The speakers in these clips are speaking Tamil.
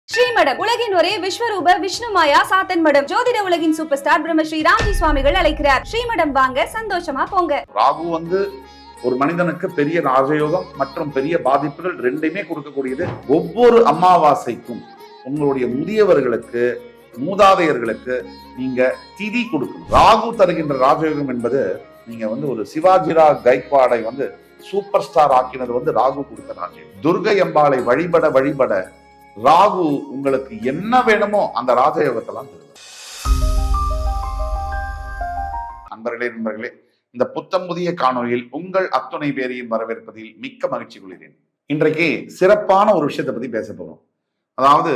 ஸ்ரீமடம் உலகின் ஒரே விஸ்வரூப விஷ்ணுமாயா சாத்தன் மடம். ஜோதிட உலகின் சூப்பர் ஸ்டார் பிரம்மஸ்ரீ ராம்ஜி சுவாமிகள் அழைக்கிறார். ஸ்ரீமடம் வாங்க, சந்தோஷமா போங்க. ராகு ஒரு மனிதனுக்கு பெரிய ராஜயோகம் மற்றும் பெரிய பாதிப்புகள் ரெண்டையுமே கொடுக்கக்கூடியது. ஒவ்வொரு அமாவாசைக்கும் உங்களுடைய முதியவர்களுக்கு மூதாதையர்களுக்கு நீங்க திதி கொடுக்கணும். ராகு தருகின்ற ராஜயோகம் என்பது நீங்க ஒரு சிவாஜிராவ் கைக்வாடை சூப்பர் ஸ்டார் ஆக்கினது ராகு கொடுத்த ராஜயோகம். துர்கை அம்பாளை வழிபட வழிபட ராகு உங்களுக்கு என்ன வேணுமோ அந்த ராஜயோகத்தெல்லாம் தருவார். நண்பர்களே, இந்த புத்தம் புதிய காணொலியில் உங்கள் அத்துணை பேரையும் வரவேற்பதில் மிக்க மகிழ்ச்சி கொள்கிறேன். இன்றைக்கு சிறப்பான ஒரு விஷயத்தை பத்தி பேச போறோம். அதாவது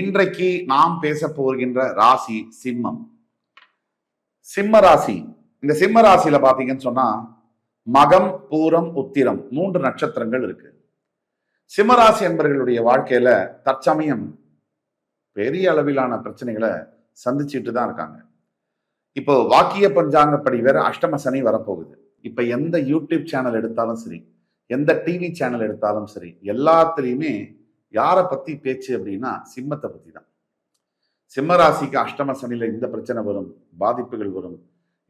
இன்றைக்கு நாம் பேச போகின்ற ராசி சிம்மம். சிம்ம ராசி. இந்த சிம்ம ராசியில பாத்தீங்கன்னு சொன்னா மகம், பூரம், உத்திரம் 3 நட்சத்திரங்கள் இருக்கு. சிம்மராசி என்பவர்களுடைய வாழ்க்கையில தற்சமயம் பெரிய அளவிலான பிரச்சனைகளை சந்திச்சுட்டு தான் இருக்காங்க. இப்போ வாக்கிய பஞ்சாங்கப்படி வேற அஷ்டம சனி வரப்போகுது. இப்ப எந்த யூடியூப் சேனல் எடுத்தாலும் சரி, எந்த டிவி சேனல் எடுத்தாலும் சரி, எல்லாத்துலயுமே யாரை பத்தி பேச்சு அப்படின்னா சிம்மத்தை பத்தி தான். சிம்மராசிக்கு அஷ்டம சனியில இந்த பிரச்சனை வரும், பாதிப்புகள் வரும்,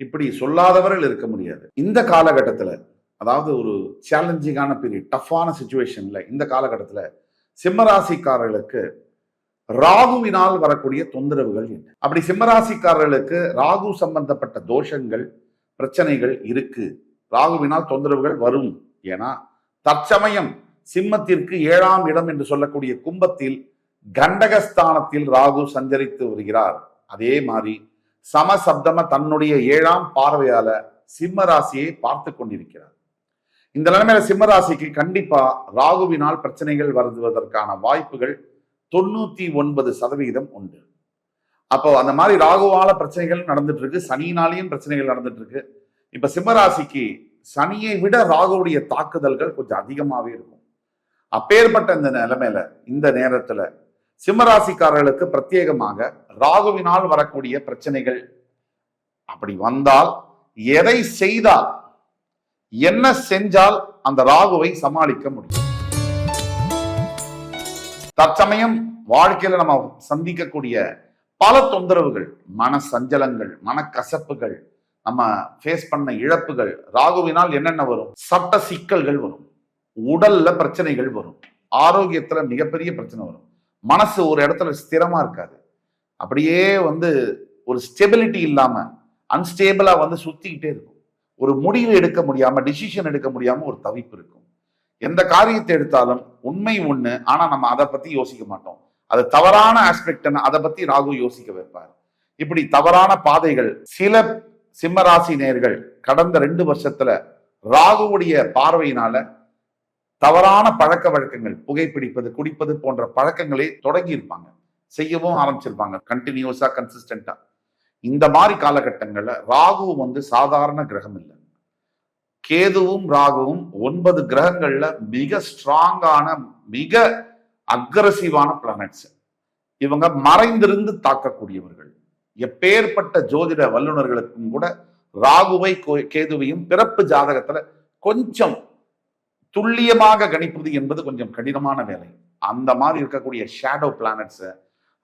இப்படி சொல்லாதவர்கள் இருக்க முடியாது. இந்த காலகட்டத்துல, அதாவது ஒரு சேலஞ்சிங்கான பீரியட், டஃப்பான சிச்சுவேஷன்ல இந்த காலகட்டத்துல சிம்மராசிக்காரர்களுக்கு ராகுவினால் வரக்கூடிய தொந்தரவுகள் என்ன? அப்படி சிம்மராசிக்காரர்களுக்கு ராகு சம்பந்தப்பட்ட தோஷங்கள், பிரச்சனைகள் இருக்கு. ராகுவினால் தொந்தரவுகள் வரும். ஏன்னா தற்சமயம் சிம்மத்திற்கு 7ஆம் இடம் என்று சொல்லக்கூடிய கும்பத்தில் கண்டகஸ்தானத்தில் ராகு சஞ்சரித்து வருகிறார். அதே மாதிரி சமசப்தம தன்னுடைய 7ஆம் பார்வையால சிம்ம ராசியை பார்த்து கொண்டிருக்கிறார். இந்த நிலைமையில சிம்ம ராசிக்கு கண்டிப்பா ராகுவினால் பிரச்சனைகள் வருவதற்கான வாய்ப்புகள் 99% உண்டு. அப்போ அந்த மாதிரி ராகுவால பிரச்சனைகள் நடந்துட்டு இருக்கு, சனியினாலேயும் பிரச்சனைகள் நடந்துட்டு இருக்கு. இப்ப சிம்ம ராசிக்கு சனியை விட ராகுவுடைய தாக்குதல்கள் கொஞ்சம் அதிகமாவே இருக்கும். அப்பேற்பட்ட இந்த நிலைமையில இந்த நேரத்துல சிம்மராசிக்காரர்களுக்கு பிரத்யேகமாக ராகுவினால் வரக்கூடிய பிரச்சனைகள் அப்படி வந்தால் எதை செய்தால், என்ன செஞ்சால் அந்த ராகுவை சமாளிக்க முடியும்? தற்சமயம் வாழ்க்கையில நம்ம சந்திக்கக்கூடிய பல தொந்தரவுகள், மன சஞ்சலங்கள், மனக்கசப்புகள், நம்ம ஃபேஸ் பண்ண இழப்புகள், ராகுவினால் என்னென்ன வரும்? சட்ட சிக்கல்கள் வரும், உடல்ல பிரச்சனைகள் வரும், ஆரோக்கியத்துல மிகப்பெரிய பிரச்சனை வரும், மனசு ஒரு இடத்துல ஸ்திரமா இருக்காது, அப்படியே ஒரு ஸ்டெபிலிட்டி இல்லாம அன்ஸ்டேபிளா சுத்திக்கிட்டே இருக்கும். ஒரு முடிவு எடுக்க முடியாம, டிசிஷன் எடுக்க முடியாம ஒரு தவிப்பு இருக்கும். எந்த காரியத்தை எடுத்தாலும் உண்மை ஒண்ணு, ஆனா நம்ம அதை பத்தி யோசிக்க மாட்டோம். அது தவறான ஆஸ்பெக்ட், அதை பத்தி ராகு யோசிக்க வைப்பார். இப்படி தவறான பாதைகள் சில சிம்மராசி நேயர்கள் கடந்த 2 வருஷத்துல ராகுவுடைய பார்வையினால தவறான பழக்க வழக்கங்கள், புகைப்பிடிப்பது, குடிப்பது போன்ற பழக்கங்களை தொடங்கி இருப்பாங்க, செய்யவும் ஆரம்பிச்சிருப்பாங்க கண்டினியூஸா, கன்சிஸ்டன்டா. இந்த மாதிரி காலகட்டங்கள்ல ராகு சாதாரண கிரகம் இல்லை. கேதுவும் ராகுவும் 9 கிரகங்கள்ல மிக ஸ்ட்ராங்கான, மிக அக்ரசிவான பிளானட்ஸ். இவங்க மறைந்திருந்து தாக்கக்கூடியவர்கள். எப்பேற்பட்ட ஜோதிட வல்லுநர்களுக்கும் கூட ராகுவை கேதுவையும் பிறப்பு ஜாதகத்துல கொஞ்சம் துல்லியமாக கணிப்பது என்பது கொஞ்சம் கடினமான வேலை. அந்த மாதிரி இருக்கக்கூடிய ஷேடோ பிளானட்ஸ்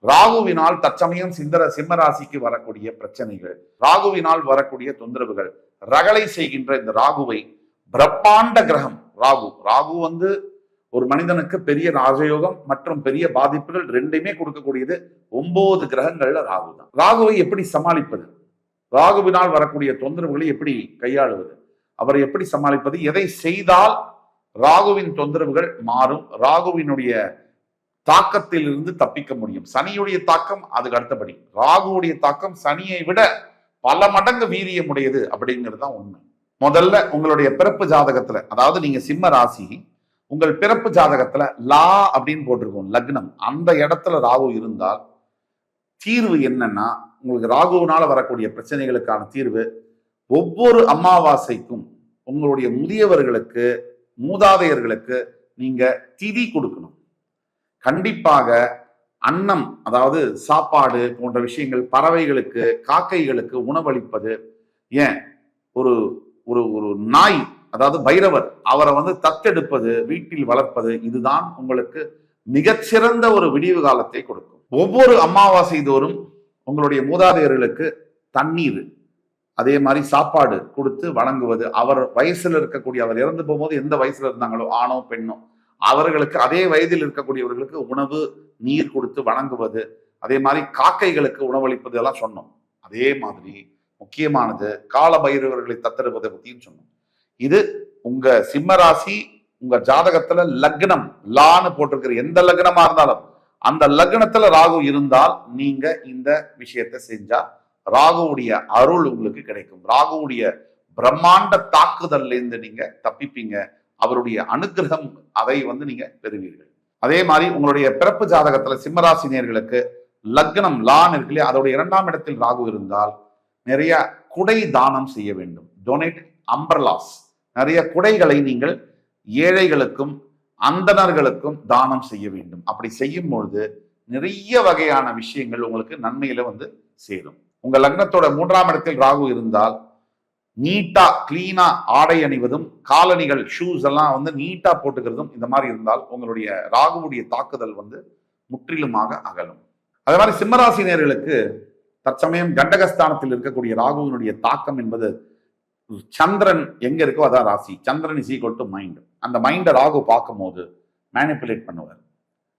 ராகுவினால் தற்சமயம் சிம்மராசிக்கு வரக்கூடிய பிரச்சனைகள், ராகுவினால் வரக்கூடிய தொந்தரவுகள், ரகளை செய்கின்ற இந்த ராகுவை, பிரம்மாண்ட கிரகம் ராகு ஒரு மனிதனுக்கு பெரிய ராஜயோகம் மற்றும் பெரிய பாதிப்புகள் ரெண்டையுமே கொடுக்கக்கூடியது. 9 கிரகங்கள்ல ராகு தான். ராகுவை எப்படி சமாளிப்பது? ராகுவினால் வரக்கூடிய தொந்தரவுகளை எப்படி கையாளுவது? அவரை எப்படி சமாளிப்பது? எதை செய்தால் ராகுவின் தொந்தரவுகள் மாறும், ராகுவினுடைய தாக்கத்தில் இருந்து தப்பிக்க முடியும்? சனியுடைய தாக்கம் அதுக்கு அடுத்தபடி, ராகுவுடைய தாக்கம் சனியை விட பல மடங்கு வீரியமுடையது அப்படிங்கிறது தான் உண்மை. முதல்ல உங்களுடைய பிறப்பு ஜாதகத்துல, அதாவது நீங்க சிம்ம ராசி, உங்கள் பிறப்பு ஜாதகத்துல லா அப்படின்னு போட்டிருக்கோம், லக்னம், அந்த இடத்துல ராகு இருந்தால் தீர்வு என்னன்னா, உங்களுக்கு ராகுவினால வரக்கூடிய பிரச்சனைகளுக்கான தீர்வு, ஒவ்வொரு அமாவாசைக்கும் உங்களுடைய முதியவர்களுக்கு, மூதாதையர்களுக்கு நீங்க திதி கொடுக்கணும். கண்டிப்பாக அன்னம், அதாவது சாப்பாடு போன்ற விஷயங்கள், பறவைகளுக்கு, காக்கைகளுக்கு உணவளிப்பது, ஏன் ஒரு ஒரு நாய், அதாவது பைரவர், அவரை தத்தெடுப்பது, வீட்டில் வளர்ப்பது, இதுதான் உங்களுக்கு மிகச்சிறந்த ஒரு விடிவு காலத்தை கொடுக்கும். ஒவ்வொரு அமாவாசை தோறும் உங்களுடைய மூதாதையர்களுக்கு தண்ணீர், அதே மாதிரி சாப்பாடு கொடுத்து வணங்குவது, அவர் வயசுல இருக்கக்கூடிய, அவர் இறந்து போகும்போது எந்த வயசுல இருந்தாங்களோ ஆணோ பெண்ணோ அவர்களுக்கு அதே வயதில் இருக்கக்கூடியவர்களுக்கு உணவு நீர் கொடுத்து வணங்குவது, அதே மாதிரி காக்கைகளுக்கு உணவளிப்பது எல்லாம் சொன்னோம். அதே மாதிரி முக்கியமானது கால பைரவர்களை தத்தெடுப்பதை பத்தியும் சொன்னோம். இது உங்க சிம்மராசி, உங்க ஜாதகத்துல லக்னம் லான்னு போட்டிருக்கிற எந்த லக்னமா இருந்தாலும் அந்த லக்னத்துல ராகு இருந்தால் நீங்க இந்த விஷயத்தை செஞ்சா ராகுவுடைய அருள் உங்களுக்கு கிடைக்கும். ராகுவுடைய பிரம்மாண்ட தாக்குதல்ல இருந்து நீங்க தப்பிப்பீங்க. அவருடைய அனுகிரகம் அதை நீங்க பெறுவீர்கள். அதே மாதிரி உங்களுடைய பிறப்பு ஜாதகத்துல சிம்மராசினியர்களுக்கு லக்னம் லான் இருக்கு இல்லையா, அதோட 2ஆம் இடத்தில் ராகு இருந்தால் நிறைய குடை தானம் செய்ய வேண்டும். டொனேட் அம்பர்லாஸ், நிறைய குடைகளை நீங்கள் ஏழைகளுக்கும் அந்தணர்களுக்கும் தானம் செய்ய வேண்டும். அப்படி செய்யும் பொழுது நிறைய வகையான விஷயங்கள் உங்களுக்கு நன்மையில சேரும். உங்க லக்னத்தோட 3ஆம் இடத்தில் ராகு இருந்தால் நீட்டா கிளீனா ஆடை அணிவதும், காலணிகள் ஷூஸ் எல்லாம் நீட்டா போட்டுக்கிறதும், இந்த மாதிரி இருந்தால் உங்களுடைய ராகுவுடைய தாக்குதல் முற்றிலுமாக அகலும். அதே மாதிரி சிம்மராசினியர்களுக்கு தற்சமயம் கண்டகஸ்தானத்தில் இருக்கக்கூடிய ராகுவினுடைய தாக்கம் என்பது, சந்திரன் எங்க இருக்கோ அதான் ராசி. சந்திரன் இஸ் ஈக்குவல் டு மைண்ட். அந்த மைண்டை ராகு பார்க்கும் போது மேனிப்புலேட் பண்ணுவார்.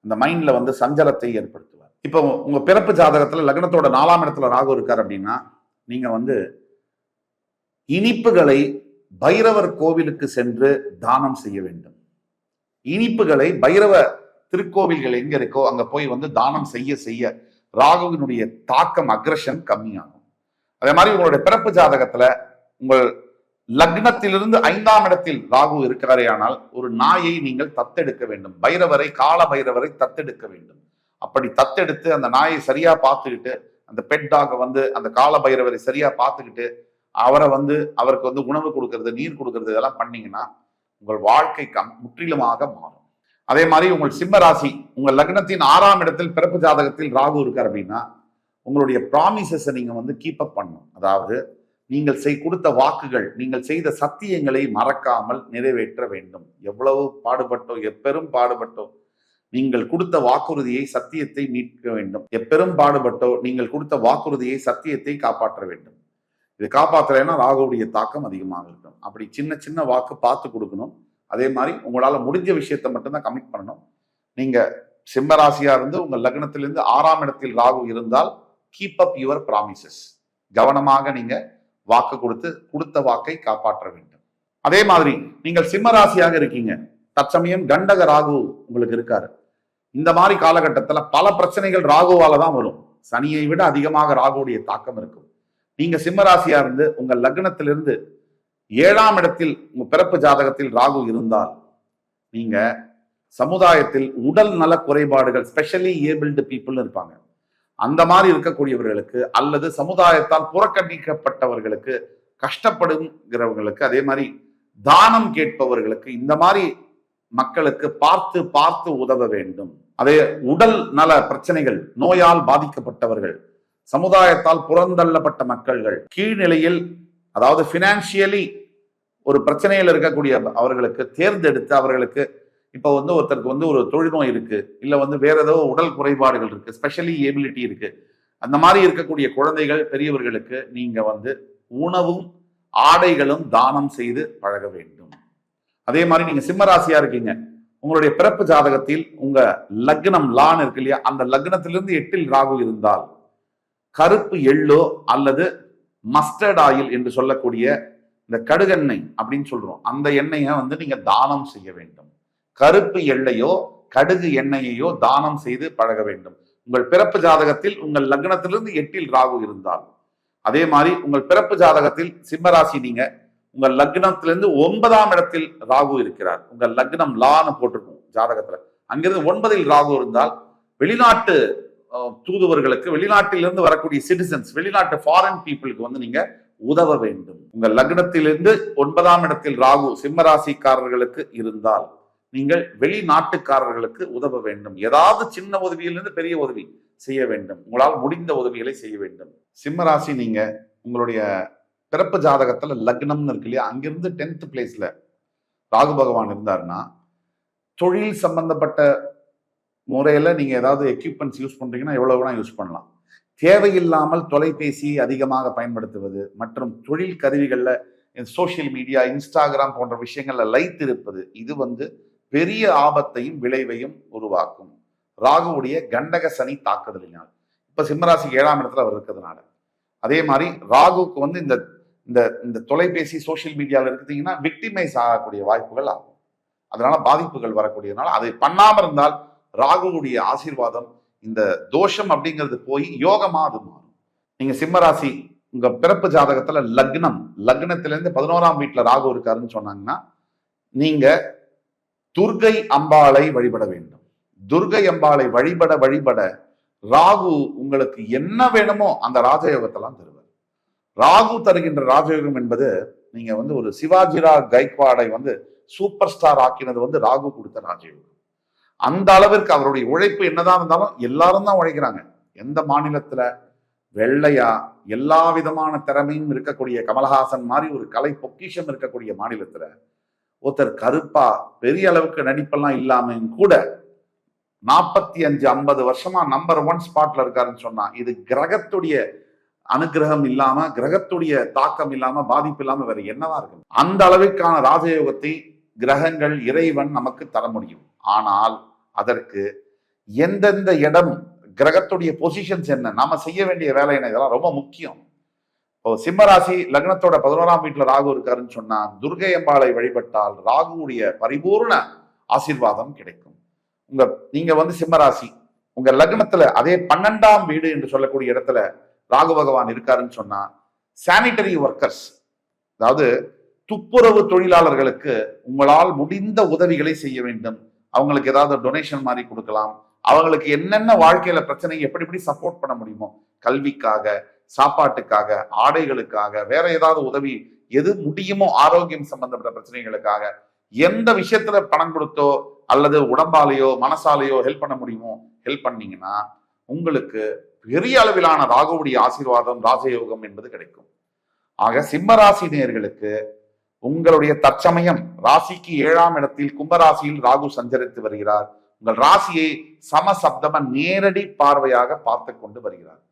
அந்த மைண்ட்ல சஞ்சலத்தை ஏற்படுத்துவார். இப்போ உங்க பிறப்பு ஜாதகத்துல லக்னத்தோட 4ஆம் இடத்துல ராகு இருக்கார் அப்படின்னா, நீங்க இனிப்புகளை பைரவர் கோவிலுக்கு சென்று தானம் செய்ய வேண்டும். இனிப்புகளை பைரவ திருக்கோவில்கள் எங்க இருக்கோ அங்க போய் தானம் செய்ய செய்ய ராகுவினுடைய தாக்கம், அக்ரஷன் கம்மியாகும். அதே மாதிரி உங்களுடைய பிறப்பு ஜாதகத்துல உங்கள் லக்னத்திலிருந்து 5ஆம் இடத்தில் ராகு இருக்கிறாரே ஆனால் ஒரு நாயை நீங்கள் தத்தெடுக்க வேண்டும். பைரவரை, கால பைரவரை தத்தெடுக்க வேண்டும். அப்படி தத்தெடுத்து அந்த நாயை சரியா பார்த்துக்கிட்டு, அந்த பெட் டாக அந்த கால பைரவரை சரியா பார்த்துக்கிட்டு அவரை அவருக்கு உணவு கொடுக்கறது, நீர் கொடுக்கறது, இதெல்லாம் பண்ணீங்கன்னா உங்கள் வாழ்க்கை முற்றிலுமாக மாறும். அதே மாதிரி உங்கள் சிம்ம ராசி, உங்கள் லக்னத்தின் 6ஆம் இடத்தில் பிறப்பு ஜாதகத்தில் ராகு இருக்கார் அப்படின்னா உங்களுடைய ப்ராமிசஸை நீங்க கீப் அப் பண்ணணும். அதாவது நீங்கள் கொடுத்த வாக்குகள், நீங்கள் செய்த சத்தியங்களை மறக்காமல் நிறைவேற்ற வேண்டும். எவ்வளவு பாடுபட்டோ, எப்பெரும் பாடுபட்டோ நீங்கள் கொடுத்த வாக்குறுதியை, சத்தியத்தை மீட்க வேண்டும். எப்பெரும் பாடுபட்டோ நீங்கள் கொடுத்த வாக்குறுதியை, சத்தியத்தை காப்பாற்ற வேண்டும். இது காப்பாற்றலைன்னா ராகுவுடைய தாக்கம் அதிகமாக இருக்கும். அப்படி சின்ன சின்ன வாக்கு பார்த்து கொடுக்கணும். அதே மாதிரி உங்களால முடிஞ்ச விஷயத்தை மட்டும்தான் கமிட் பண்ணணும். நீங்க சிம்மராசியா இருந்து உங்க லக்னத்திலிருந்து 6ஆம் இடத்தில் ராகு இருந்தால் கீப் அப் யுவர் ப்ராமிசஸ். கவனமாக நீங்க வாக்கு கொடுத்த வாக்கை காப்பாற்ற வேண்டும். அதே மாதிரி நீங்கள் சிம்மராசியாக இருக்கீங்க, தற்சமயம் கண்டக ராகு உங்களுக்கு இருக்காரு. இந்த மாதிரி காலகட்டத்துல பல பிரச்சனைகள் ராகுவால தான் வரும். சனியை விட அதிகமாக ராகுவுடைய தாக்கம் இருக்கும். நீங்க சிம்மராசியா இருந்து உங்க லக்னத்திலிருந்து 7ஆம் இடத்தில் உங்க பிறப்பு ஜாதகத்தில் ராகு இருந்தால் நீங்க சமுதாயத்தில் உடல் நல குறைபாடுகள், ஸ்பெஷலி ஏபிள்டு பீப்புள் இருப்பாங்க, அந்த மாதிரி இருக்கக்கூடியவர்களுக்கு அல்லது சமுதாயத்தால் புறக்கணிக்கப்பட்டவர்களுக்கு, கஷ்டப்படுங்கிறவர்களுக்கு, அதே மாதிரி தானம் கேட்பவர்களுக்கு, இந்த மாதிரி மக்களுக்கு பார்த்து பார்த்து உதவ வேண்டும். அதே உடல் நல பிரச்சனைகள், நோயால் பாதிக்கப்பட்டவர்கள், சமுதாயத்தால் புறந்தள்ளப்பட்ட மக்கள்கள், கீழ்நிலையில் அதாவது பினான்சியலி ஒரு பிரச்சனையில் இருக்கக்கூடிய அவர்களுக்கு தேர்ந்தெடுத்து, அவர்களுக்கு இப்போ ஒருத்தருக்கு ஒரு தொழுநோய் இருக்கு, இல்ல வேற ஏதோ உடல் குறைபாடுகள் இருக்கு, ஸ்பெஷலி ஏபிலிட்டி இருக்கு, அந்த மாதிரி இருக்கக்கூடிய குழந்தைகள், பெரியவர்களுக்கு நீங்க உணவும் ஆடைகளும் தானம் செய்து பழக வேண்டும். அதே மாதிரி நீங்க சிம்மராசியா இருக்கீங்க, உங்களுடைய பிறப்பு ஜாதகத்தில் உங்க லக்னம் லான் இருக்கு இல்லையா, அந்த லக்னத்திலிருந்து 8இல் ராகு இருந்தால் கருப்பு எள்ளோ அல்லது மஸ்டர்ட் ஆயில் என்று சொல்லக்கூடிய இந்த கடுகெண்ணெய் அப்படின்னு சொல்றோம், அந்த எண்ணெயை நீங்க தானம் செய்ய வேண்டும். கருப்பு எள்ளையோ கடுகு எண்ணெயையோ தானம் செய்து பழக வேண்டும். உங்கள் பிறப்பு ஜாதகத்தில் உங்கள் லக்னத்திலிருந்து 8இல் ராகு இருந்தால், அதே மாதிரி உங்கள் பிறப்பு ஜாதகத்தில் சிம்மராசி நீங்க உங்கள் லக்னத்திலிருந்து 9ஆம் இடத்தில் ராகு இருக்கிறார். உங்கள் லக்னம் லான்னு போட்டிருக்கும் ஜாதகத்துல, அங்கிருந்து 9இல் ராகு இருந்தால் வெளிநாட்டு தூதுவர்களுக்கு, வெளிநாட்டிலிருந்து வரக்கூடிய சிட்டிசன்ஸ், வெளிநாட்டு ஃபாரின் பீப்புளுக்கு நீங்க உதவ வேண்டும். உங்கள் லக்னத்திலிருந்து 9ஆம் இடத்தில் ராகு சிம்மராசிக்காரர்களுக்கு இருந்தால் நீங்கள் வெளிநாட்டுக்காரர்களுக்கு உதவ வேண்டும். ஏதாவது சின்ன உதவியிலிருந்து பெரிய உதவி செய்ய வேண்டும். உங்களால் முடிந்த உதவிகளை செய்ய வேண்டும். சிம்மராசி நீங்க உங்களுடைய பிறப்பு ஜாதகத்துல லக்னம்னு இருக்கு இல்லையா, அங்கிருந்து 10th place 'ல 10th பிளேஸ்ல ராகு பகவான் இருந்தாருன்னா தொழில் சம்பந்தப்பட்ட, அதாவது ஃபினான்ஷியலி ஒரு பிரச்சனையில் இருக்கக்கூடிய அவர்களுக்கு கஷ்டப்படும், ஒரு தொழில் சம்பந்தப்பட்ட, அதாவது ஃபினான்ஷியலி ஒரு பிரச்சனையில் இருக்கக்கூடிய அவர்களுக்கு முறையில நீங்க ஏதாவது எக்யூப்மெண்ட்ஸ் யூஸ் பண்றீங்கன்னா எவ்வளவு வேணா யூஸ் பண்ணலாம். தேவையில்லாமல் தொலைபேசி அதிகமாக பயன்படுத்துவது மற்றும் தொழில் கருவிகள்ல சோசியல் மீடியா, இன்ஸ்டாகிராம் போன்ற விஷயங்கள்ல லைத்திருப்பது, இது பெரிய ஆபத்தையும் விளைவையும் உருவாக்கும். ராகுவுடைய கண்டக சனி தாக்குதலினால். இப்ப சிம்மராசிக்கு 7ஆம் இடத்துல அவர் இருக்கிறதுனால. அதே மாதிரி ராகுவுக்கு இந்த இந்த இந்த தொலைபேசி சோசியல் மீடியாவில் இருக்குதுங்கன்னா விக்டிமைஸ் ஆகக்கூடிய வாய்ப்புகள் ஆகும். அதனால பாதிப்புகள் வரக்கூடியதுனால அதை பண்ணாம இருந்தால் ராகுவுடைய ஆசீர்வாதம், இந்த தோஷம் அப்படிங்கிறது போய் யோகமா அது மாறும். நீங்க சிம்மராசி உங்க பிறப்பு ஜாதகத்துல லக்னத்திலிருந்து 11ஆம் வீட்டுல ராகு இருக்காருன்னு சொன்னாங்கன்னா நீங்க துர்கை அம்பாளை வழிபட வேண்டும். துர்கை அம்பாளை வழிபட ராகு உங்களுக்கு என்ன வேணுமோ அந்த ராஜயோகத்தெல்லாம் தருவார். ராகு தருகின்ற ராஜயோகம் என்பது நீங்க ஒரு சிவாஜிராவ் கைக்வாடை சூப்பர் ஸ்டார் ஆக்கினது ராகு கொடுத்த ராஜயோகம். அந்த அளவிற்கு அவருடைய உழைப்பு என்னதான் இருந்தாலும் எல்லாரும் தான் உழைக்கிறாங்க. எந்த மாநிலத்துல வெள்ளையா எல்லா விதமான திறமையும் இருக்கக்கூடிய கமலஹாசன் மாதிரி ஒரு கலை பொக்கிஷம் இருக்கக்கூடிய மாநிலத்துல ஒருத்தர் கருப்பா பெரிய அளவுக்கு நடிப்பெல்லாம் இல்லாமையும் கூட 45-50 வருஷமா நம்பர் 1 ஸ்பாட்ல இருக்காருன்னு சொன்னா இது கிரகத்துடைய அனுகிரகம் இல்லாம, கிரகத்துடைய தாக்கம் இல்லாம, பாதிப்பு இல்லாம வேற என்னவா இருக்கு? அந்த அளவிற்கான ராஜயோகத்தை கிரகங்கள், இறைவன் நமக்கு தர முடியும். ஆனால் அதற்கு எந்தெந்த இடம், கிரகத்துடைய பொசிஷன்ஸ் என்ன, நாம செய்ய வேண்டிய வேலை என்ன, இதெல்லாம் ரொம்ப முக்கியம். இப்போ சிம்மராசி லக்னத்தோட 11ஆம் வீட்டுல ராகு இருக்காருன்னு சொன்னா துர்கை அம்பாளை வழிபட்டால் ராகுவுடைய பரிபூர்ண ஆசீர்வாதம் கிடைக்கும். நீங்க சிம்மராசி உங்க லக்னத்துல அதே 12ஆம் வீடு என்று சொல்லக்கூடிய இடத்துல ராகு பகவான் இருக்காருன்னு சொன்னா சானிட்டரி ஒர்க்கர்ஸ், அதாவது துப்புரவு தொழிலாளர்களுக்கு உங்களால் முடிந்த உதவிகளை செய்ய வேண்டும். அவங்களுக்கு ஏதாவது டொனேஷன் மாதிரி கொடுக்கலாம். அவங்களுக்கு என்னென்ன வாழ்க்கையில பிரச்சனை எப்படி சப்போர்ட் பண்ண முடியுமோ, கல்விக்காக, சாப்பாட்டுக்காக, ஆடைகளுக்காக, வேற ஏதாவது உதவி எது முடியுமோ, ஆரோக்கியம் சம்பந்தப்பட்ட பிரச்சனைகளுக்காக எந்த விஷயத்துல பணம் கொடுத்தோ அல்லது உடம்பாலேயோ மனசாலேயோ ஹெல்ப் பண்ண முடியுமோ ஹெல்ப் பண்ணீங்கன்னா உங்களுக்கு பெரிய அளவிலான ராகுவுடைய ஆசீர்வாதம், ராஜயோகம் என்பது கிடைக்கும். ஆக சிம்மராசி நேயர்களுக்கு உங்களுடைய தற்சமயம் ராசிக்கு 7ஆம் இடத்தில் கும்பராசியில் ராகு சஞ்சரித்து வருகிறார். உங்கள் ராசியை சமசப்தம நேரடி பார்வையாக பார்த்து கொண்டு வருகிறார்.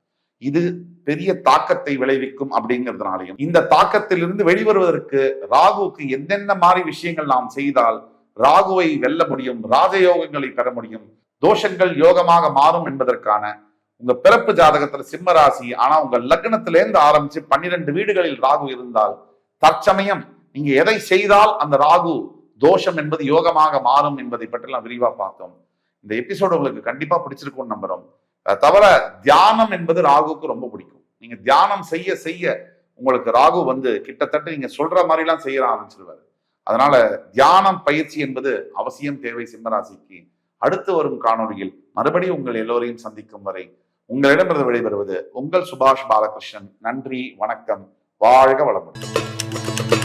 இது பெரிய தாக்கத்தை விளைவிக்கும். அப்படிங்கிறதுனாலையும் இந்த தாக்கத்திலிருந்து வெளிவருவதற்கு ராகுவுக்கு எந்தெந்த மாதிரி விஷயங்கள் நாம் செய்தால் ராகுவை வெல்ல முடியும், ராஜயோகங்களை பெற முடியும், தோஷங்கள் யோகமாக மாறும் என்பதற்கான உங்க பிறப்பு ஜாதகத்துல சிம்மராசி, ஆனா உங்க லக்னத்திலேருந்து ஆரம்பிச்சு 12 வீடுகளில் ராகு இருந்தால் தற்சமயம் நீங்க எதை செய்தால் அந்த ராகு தோஷம் என்பது யோகமாக மாறும் என்பதை பற்றிலாம் விரிவா பார்த்தோம். இந்த எபிசோடு உங்களுக்கு கண்டிப்பா பிடிச்சிருக்கும்னு நம்புறோம். தவிர தியானம் என்பது ராகுக்கு ரொம்ப பிடிக்கும். நீங்க தியானம் செய்ய செய்ய உங்களுக்கு ராகு கிட்டத்தட்ட நீங்க சொல்ற மாதிரி எல்லாம் செய்ய ஆரம்பிச்சிருவாரு. அதனால தியானம் பயிற்சி என்பது அவசியம் தேவை சிம்மராசிக்கு. அடுத்து வரும் காணொலியில் மறுபடியும் உங்கள் எல்லோரையும் சந்திக்கும் வரை உங்களிடமிருந்து விடைபெறுவது உங்கள் சுபாஷ் பாலகிருஷ்ணன். நன்றி, வணக்கம், வாழ்க வளமுடன்.